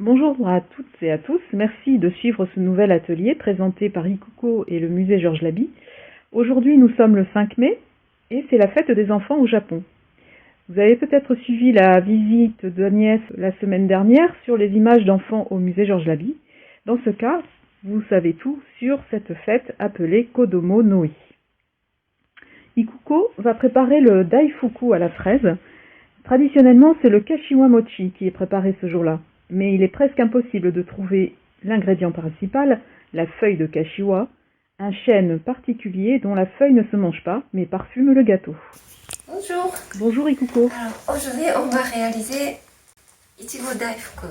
Bonjour à toutes et à tous, merci de suivre ce nouvel atelier présenté par Ikuko et le musée Georges Laby. Aujourd'hui nous sommes le 5 mai et c'est la fête des enfants au Japon. Vous avez peut-être suivi la visite d'Agnès la semaine dernière sur les images d'enfants au musée Georges Laby. Dans ce cas, vous savez tout sur cette fête appelée Kodomo Noi. Ikuko va préparer le daifuku à la fraise. Traditionnellement, c'est le kashiwa mochi qui est préparé ce jour-là. Mais il est presque impossible de trouver l'ingrédient principal, la feuille de kashiwa, un chêne particulier dont la feuille ne se mange pas, mais parfume le gâteau. Bonjour. Bonjour Ikuko. Alors aujourd'hui, on va réaliser Ichigo Daifuku.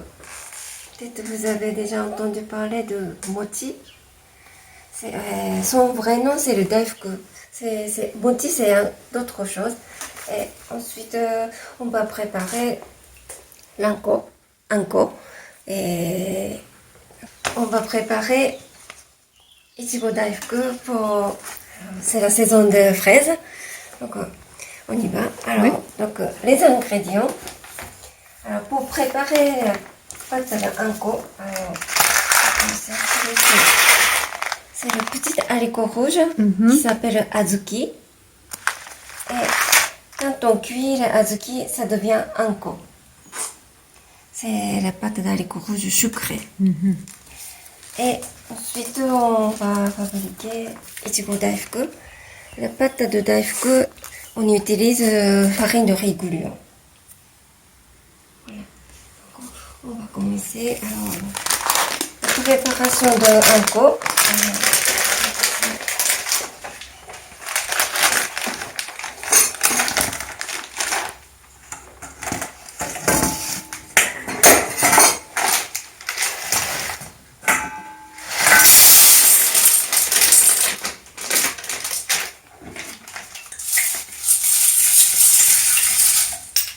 Peut-être vous avez déjà entendu parler de mochi. Son vrai nom, c'est le Daifuku. Mochi, c'est d'autres choses. Et ensuite, on va préparer l'anko. Et on va préparer Ichigo Daifuku pour... C'est la saison de fraises. Donc, on y va. Alors, oui. donc, les ingrédients. Alors, pour préparer la pâte de anko, c'est le petit haricot rouge qui s'appelle azuki. Et quand on cuit le azuki, ça devient anko. C'est la pâte d'haricot rouge sucrée. Et ensuite, on va fabriquer Ichigo Daifuku. La pâte de Daifuku, on utilise farine de riz gluant. Voilà. On va commencer. Alors, la préparation de anko.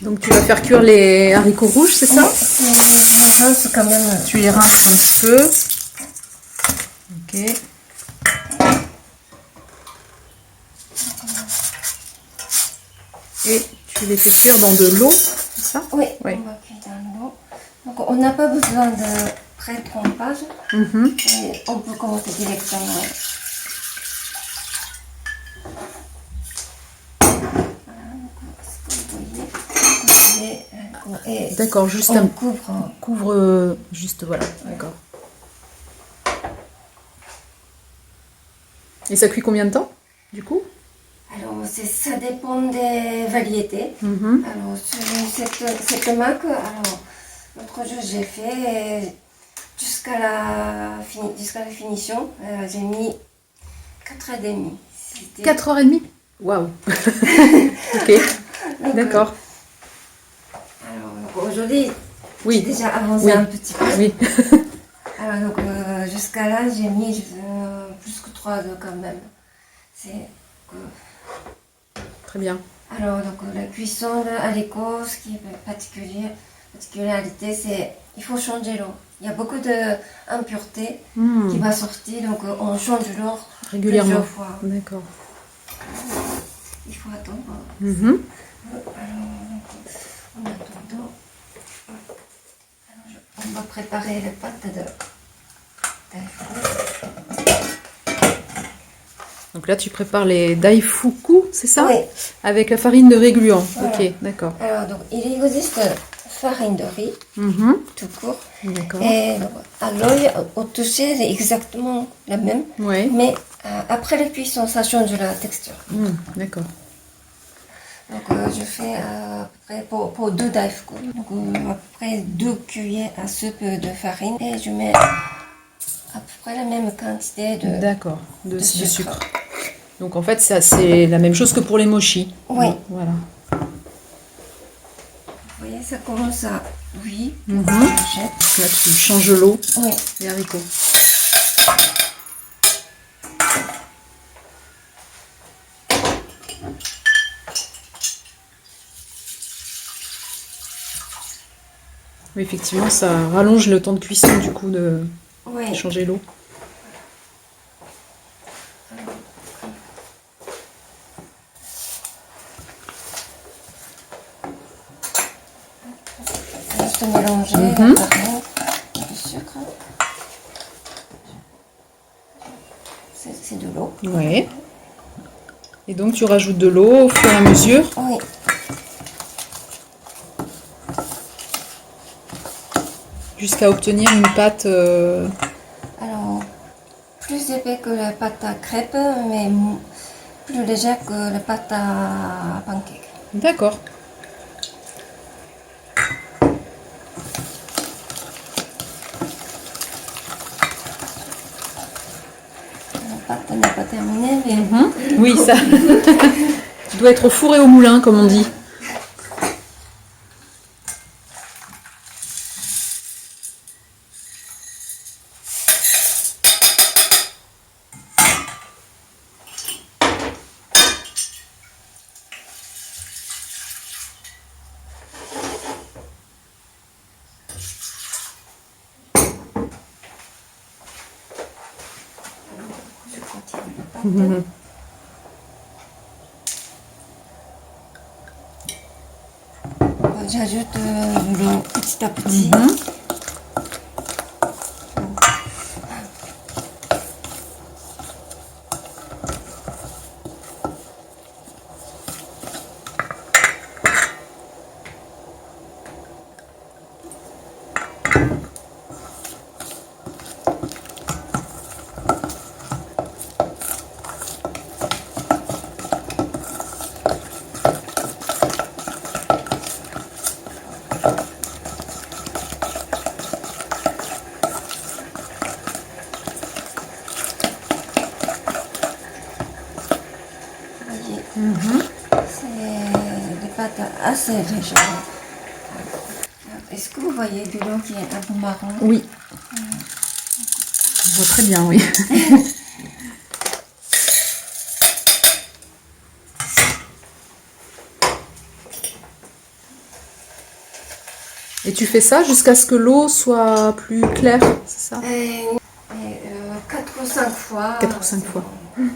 Donc tu vas faire cuire les haricots rouges, c'est ça? Je rince quand même. Tu les rinces un petit peu. Ok. Et tu les fais cuire dans de l'eau, c'est ça? Oui, Oui. on va cuire dans l'eau. Donc on n'a pas besoin de pré-trempage. Et on peut commencer directement. D'accord, juste on un couvre. Juste voilà, d'accord. Et ça cuit combien de temps, du coup? Alors ça dépend des variétés. Alors sur cette marque, alors l'autre jour j'ai fait jusqu'à la finition, j'ai mis 4h30. 4h30? Waouh. Ok, d'accord. Alors aujourd'hui, Oui. j'ai déjà avancé un petit peu. Oui. Alors donc jusqu'à là, j'ai mis plus que 3 heures quand même. Très bien. Alors donc la cuisson de haricot, ce qui est particularité, c'est il faut changer l'eau. Il y a beaucoup d'impuretés qui va sortir, donc on change l'eau Régulièrement. plusieurs fois. D'accord. Il faut attendre. Alors, en attendant, on va préparer la pâte de daifuku. Donc là, tu prépares les daifuku, c'est ça? Oui. Avec la farine de riz gluant. Voilà. Ok, d'accord. Alors, donc, il existe farine de riz, tout court. D'accord. Et donc, à l'œil, au toucher, c'est exactement la même. Ouais. Mais après la cuisson, ça change la texture. D'accord. Donc, je fais à peu près pour 2 daifuku. Donc, à peu près 2 cuillères à soupe de farine. Et je mets à peu près la même quantité D'accord, de sucre. sucre. Donc en fait, ça c'est la même chose que pour les mochis. Oui. Voilà. Vous voyez, ça commence à... Oui. Là, tu changes l'eau, Oui. les haricots. Oui, effectivement, ça rallonge le temps de cuisson du coup de changer l'eau. Juste mélanger la farine. c'est de l'eau. Ouais. Et donc tu rajoutes de l'eau au fur et à mesure. Oui. Jusqu'à obtenir une pâte. Alors, plus épais que la pâte à crêpes, mais plus légère que la pâte à pancake. D'accord. La pâte n'est pas terminée, mais Oui, ça. Tu dois être fourré au moulin, comme on dit. je continue la pâte. J'ajoute de l'eau petit à petit. C'est des pâtes assez légères. Est-ce que vous voyez de l'eau qui est un peu marron? Oui. Je vois très bien, oui. Et tu fais ça jusqu'à ce que l'eau soit plus claire, c'est ça? 4 ou 5 fois. 4 ou 5 fois. Les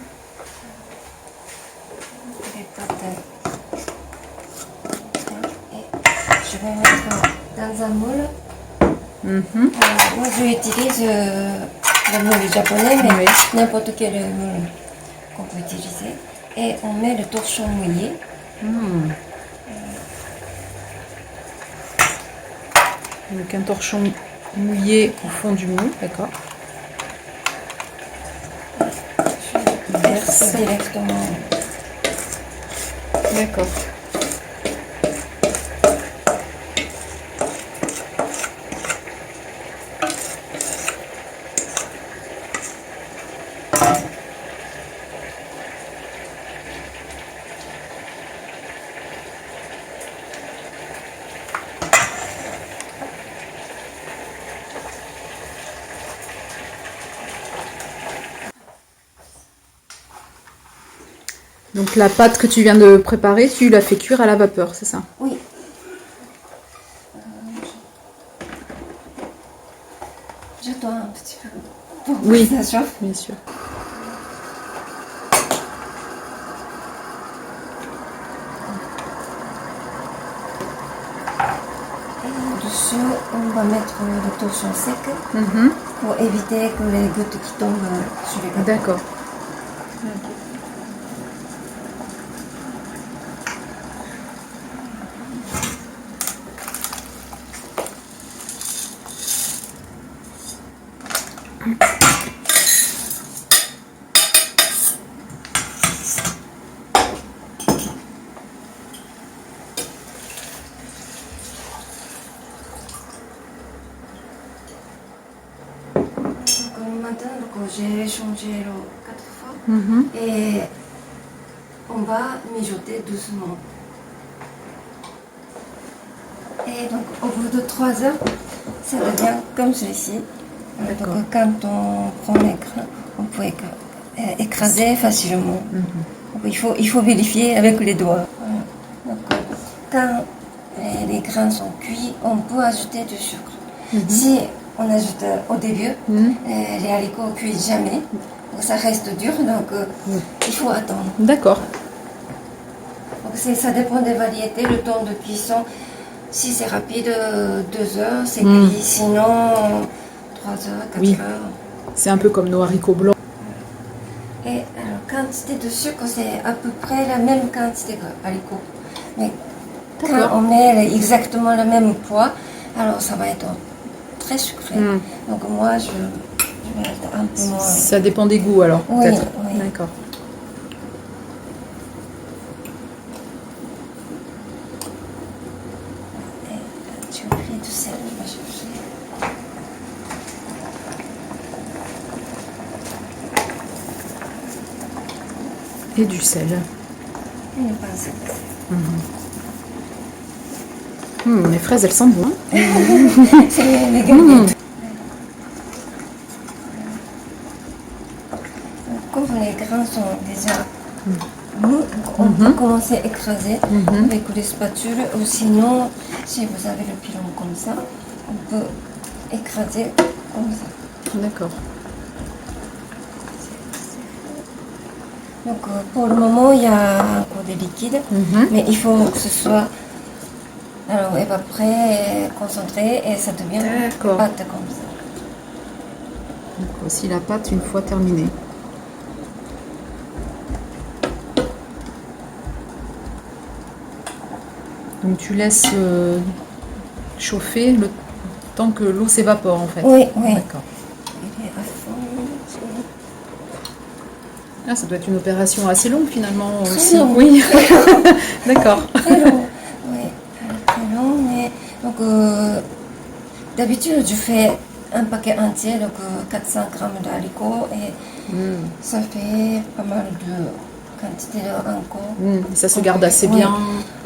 pâtes. Et je vais mettre dans un moule. Moi, j'utilise le moule japonais, mais Oui. n'importe quel moule qu'on peut utiliser. Et on met le torchon mouillé. Donc un torchon mouillé au fond du moule, d'accord. Je verse directement. D'accord. Donc la pâte que tu viens de préparer, tu la fais cuire à la vapeur, c'est ça? Oui. J'attends un petit peu pour Oui, que ça chauffe. bien sûr. Et dessus, on va mettre le torchon sec pour éviter que les gouttes qui tombent sur les gâteaux. D'accord. Donc maintenant, j'ai changé l'eau 4 fois et on va mijoter doucement. Et donc au bout de 3 heures, ça devient comme celui-ci. Donc quand on prend les grains, on peut écraser facilement. Donc, il faut vérifier avec les doigts. Voilà. Donc, quand les grains sont cuits, on peut ajouter du sucre. Si on ajoute au début, les haricots ne cuisent jamais. Donc, ça reste dur, donc il faut attendre. D'accord. Donc, ça dépend des variétés, le temps de cuisson. Si c'est rapide, 2 heures, c'est cuit. Sinon, 3 heures, 4 heures. C'est un peu comme nos haricots blancs. Et alors, quantité de sucre, c'est à peu près la même quantité que haricot. Mais quand on met exactement le même poids, alors ça va être très sucré. Donc moi, je vais être un peu moins... Ça dépend des goûts alors, oui, peut-être. oui. D'accord. J'ai oublié du sel, on va chercher. Et du sel. Une pincée de sel. Les fraises, elles sentent bon. C'est les galettes. Comme les grains sont déjà mous, on peut commencer à écraser avec les spatules. Ou sinon, si vous avez le pilon comme ça, on peut écraser comme ça. D'accord. Donc pour le moment, il y a encore des liquides, mais il faut que ce soit alors évaporé, concentré et ça devient une pâte comme ça. Donc voici la pâte une fois terminée. Donc tu laisses chauffer le temps que l'eau s'évapore en fait. Oui, oui. D'accord. Il est à fond. Ah, ça doit être une opération assez longue finalement aussi. Long. Oui. D'accord. Très long. Oui, très long. Mais donc d'habitude je fais un paquet entier, donc 400 grammes d'haricots et ça fait pas mal de quantité encore. Ça se garde assez bien.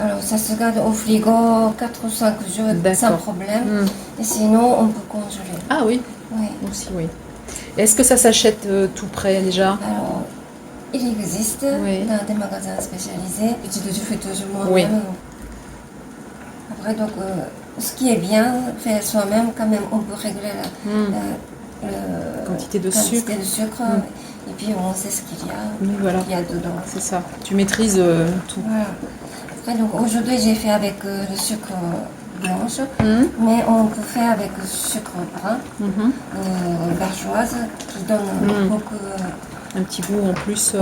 Alors ça se garde au frigo 4 ou 5 jours sans problème. Et sinon on peut congeler. Ah oui. Oui. Aussi oui. Est-ce que ça s'achète tout prêt déjà? Alors il existe dans des magasins spécialisés. Je fais toujours moi-même. Après donc ce qui est bien fait soi-même, quand même on peut régler la quantité de sucre. Et puis on sait ce qu'il y a, qu'il y a dedans. C'est ça, tu maîtrises tout. Voilà. Après donc aujourd'hui j'ai fait avec le sucre blanche, mais on peut faire avec le sucre brun, bargeoise, qui donne beaucoup... un petit goût en plus.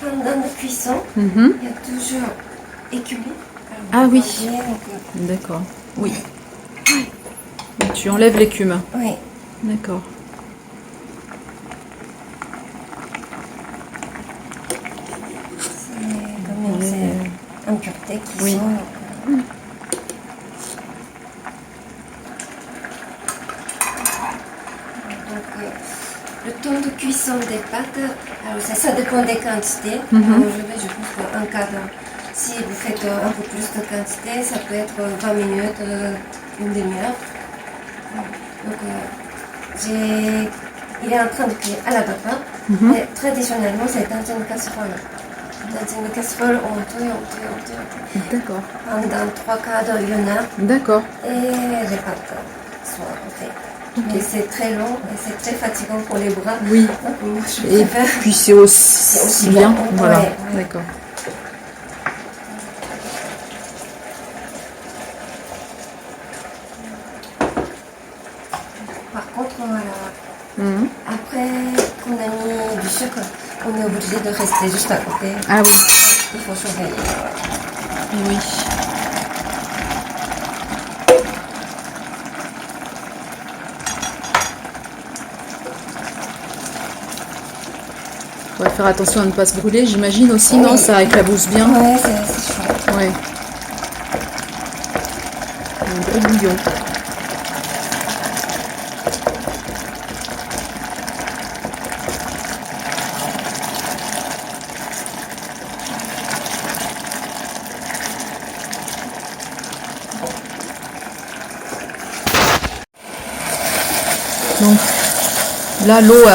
Pendant la cuisson, il y a toujours écumé. Ah oui. D'accord. Oui. Donc, tu enlèves l'écume. Oui. D'accord. C'est impureté qui sont. Donc, le temps de cuisson des pâtes, alors ça dépend des quantités. Aujourd'hui, je pense qu'un quart d'heure. Si vous faites un peu plus de quantité, ça peut être 20 minutes, une demi-heure. Donc, il est en train de cuire à la vapeur. Mais traditionnellement, c'est dans une casserole. Dans une casserole, on touille. D'accord. Pendant 3 quarts d'heure, 1 heure. D'accord. Et les pâtes sont faites. Mais c'est très long et c'est très fatigant pour les bras. Oui. Donc, moi, je Et préfère... puis c'est aussi bien. Voilà. D'accord. Par contre, après qu'on a mis du sucre, on est obligé de rester juste à côté. Ah oui. Il faut surveiller. Oui. On va faire attention à ne pas se brûler, j'imagine aussi, non? Ça éclabousse bien. Ouais, c'est chouette. Ouais. Un gros bouillon. Donc là, l'eau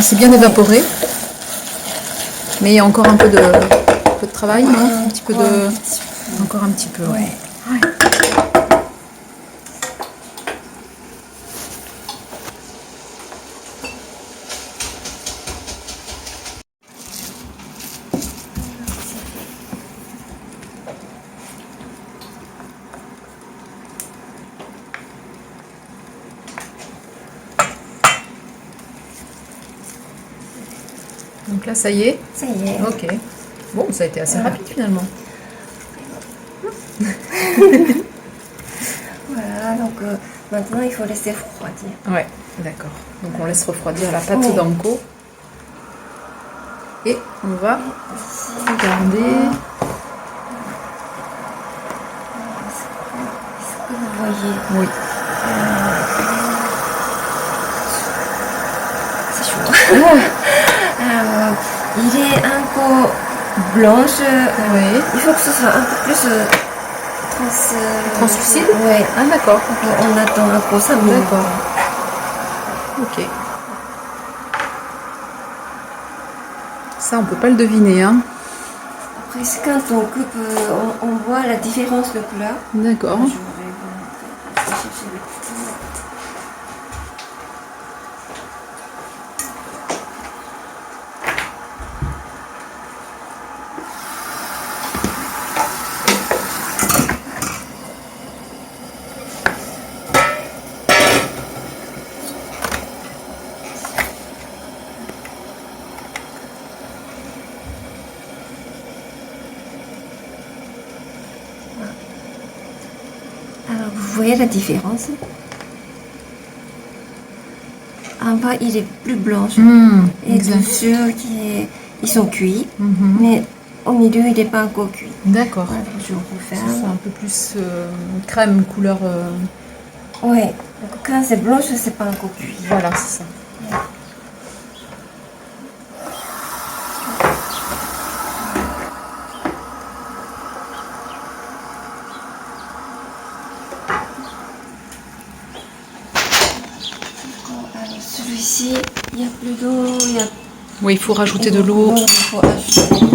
s'est bien évaporée. Mais il y a encore un peu de travail, non? Un petit peu de... Encore un petit peu, ouais. Donc là, ça y est. Ça y est. Ok. Bon, ça a été assez rapide finalement. Voilà, donc maintenant il faut laisser refroidir. Ouais, d'accord. Donc on laisse refroidir la pâte d'anko. Et on va regarder. Est-ce que vous voyez? Oui. C'est chaud. Il est un peu blanche. Oui. Il faut que ce soit un peu plus Translucide. Ouais. Ah d'accord. On attend un peu 5 minutes. D'accord. Ok. Ça, on peut pas le deviner, hein. Après, quand on coupe, on voit la différence de couleur. D'accord. Je vais vous chercher le couteau. Alors, vous voyez la différence? En bas, il est plus blanche. Et exact. dessus, ils sont cuits. Mais au milieu, il n'est pas encore cuit. D'accord. Voilà, je Ce referme. soit un peu plus crème, couleur. Ouais. Donc, quand c'est blanche, c'est pas encore cuit. Voilà, c'est ça. Alors, celui-ci, il n'y a plus d'eau. Oui, il faut rajouter de l'eau. Il faut ajouter.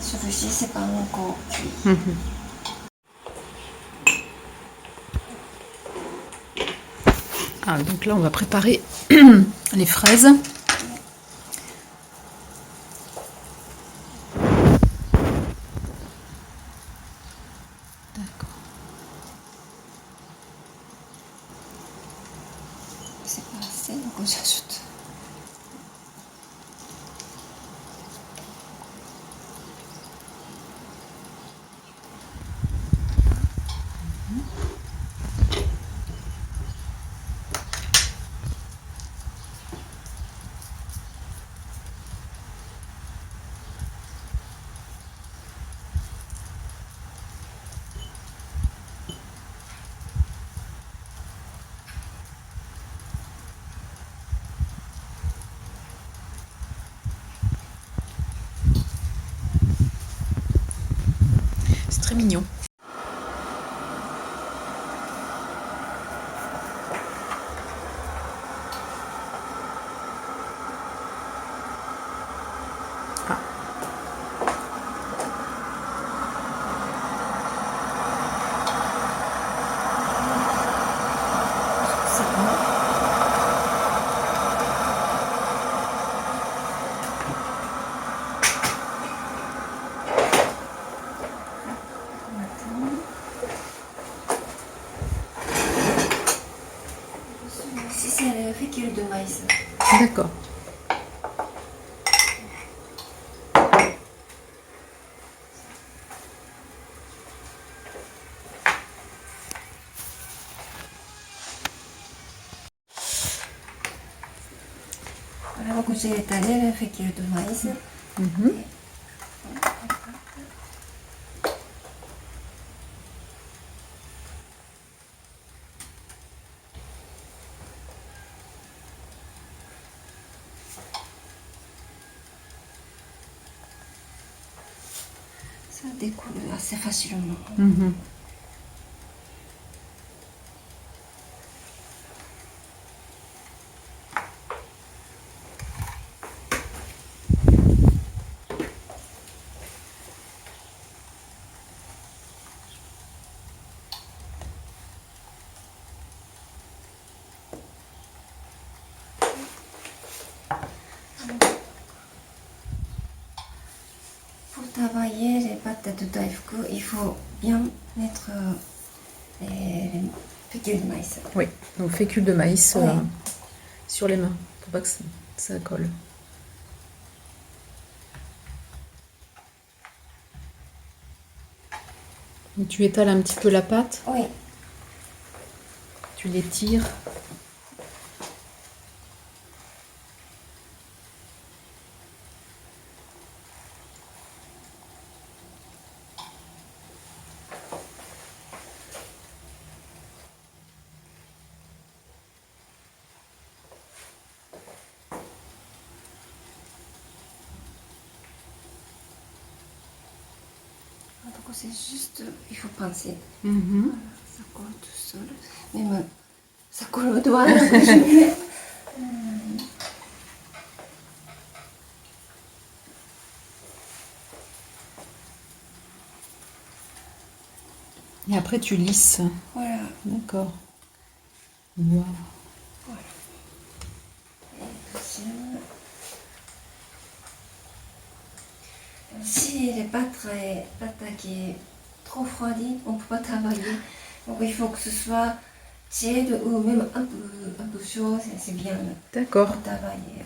Celui-ci, c'est pas encore cuit. Ah, donc là, on va préparer les fraises. D'accord. C'est pas assez, donc j'ajoute. C'est très mignon. C'est bon. Celui-ci, c'est le fécule de maïs. D'accord. Voilà, donc j'ai étalé le fécule de maïs. Ça découle assez facilement. Pour travailler les pâtes de daifuku, il faut bien mettre les fécule de maïs. Oui, donc fécule de maïs Oui. sur les mains, pour pas que ça colle. Et tu étales un petit peu la pâte, Oui. tu l'étires. Donc c'est juste, il faut penser. Mhm. Voilà, ça colle tout seul. Même ça colle au doigt. Alors que je mets. Et après tu lisses. Voilà. D'accord. Wow. Deuxième. Si elle n'est pas très pâte qui est trop refroidie, on ne peut pas travailler. Donc il faut que ce soit tiède ou même un peu chaud, c'est bien D'accord. pour travailler.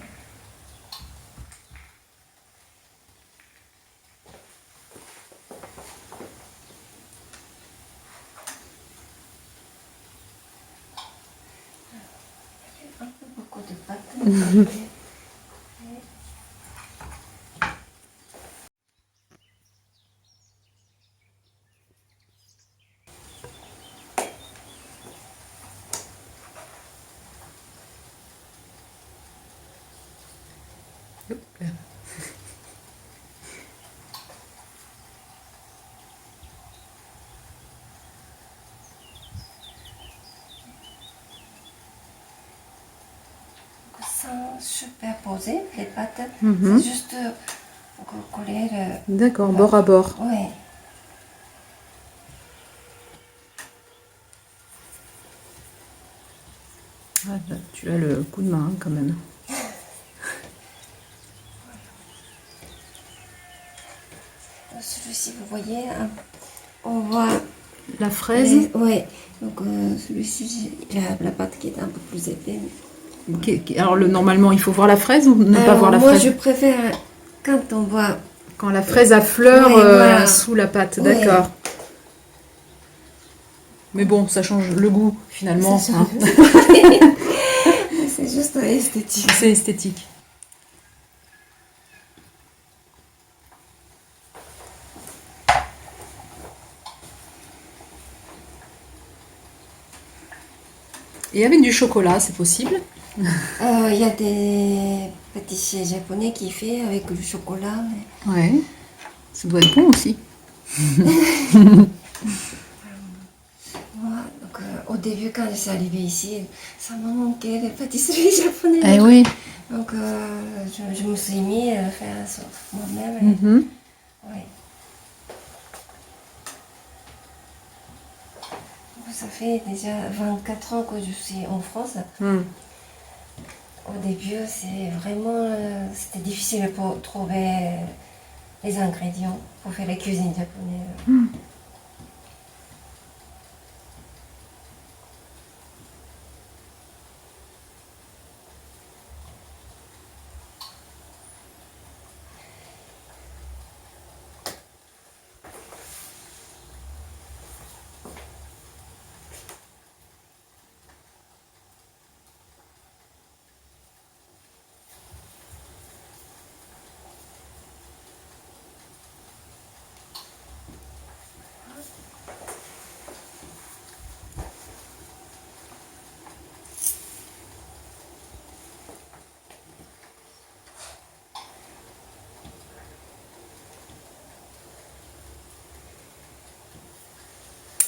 Un peu beaucoup de pâte. Hop là. Sans superposer les pâtes, Mhm. c'est juste coller le... D'accord, bord à bord. Oui. Ah, là, tu as le coup de main quand même. Celui-ci, vous voyez, on voit La fraise. Oui, donc celui-ci, j'ai la pâte qui est un peu plus épais. Alors normalement, il faut voir la fraise ou ne pas voir la moi, fraise? je préfère quand on voit... Quand la fraise a fleur Ouais, voilà. sous la pâte, Ouais. d'accord. Mais bon, ça change le goût finalement. Ça Hein. c'est juste esthétique. C'est esthétique. Et avec du chocolat, c'est possible? Il y a des pâtissiers japonais qui font avec du chocolat. Mais... Ouais. Ça doit être bon aussi. Moi, donc, au début, quand je suis arrivée ici, ça m'a manqué les pâtisseries japonaises. Eh oui. Donc, je me suis mis à faire ça moi-même. Mhm. Oui. Ça fait déjà 24 ans que je suis en France. Mm. Au début, c'est vraiment c'était difficile pour trouver les ingrédients pour faire la cuisine japonaise.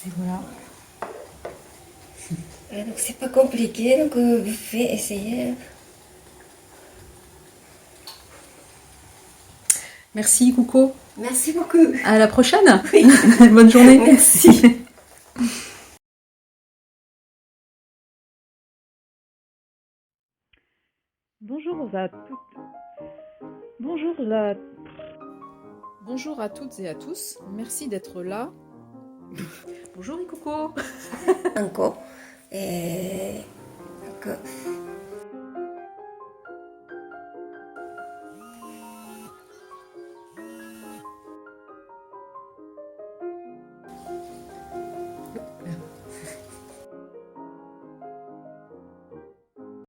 Et voilà. Et donc c'est pas compliqué, donc vous pouvez essayer. Merci Coucou. Merci beaucoup. À la prochaine. Oui. Bonne journée. Merci. Bonjour à toutes. Bonjour la... Bonjour à toutes et à tous, merci d'être là. Bonjour Ikoko. あんこ、なんか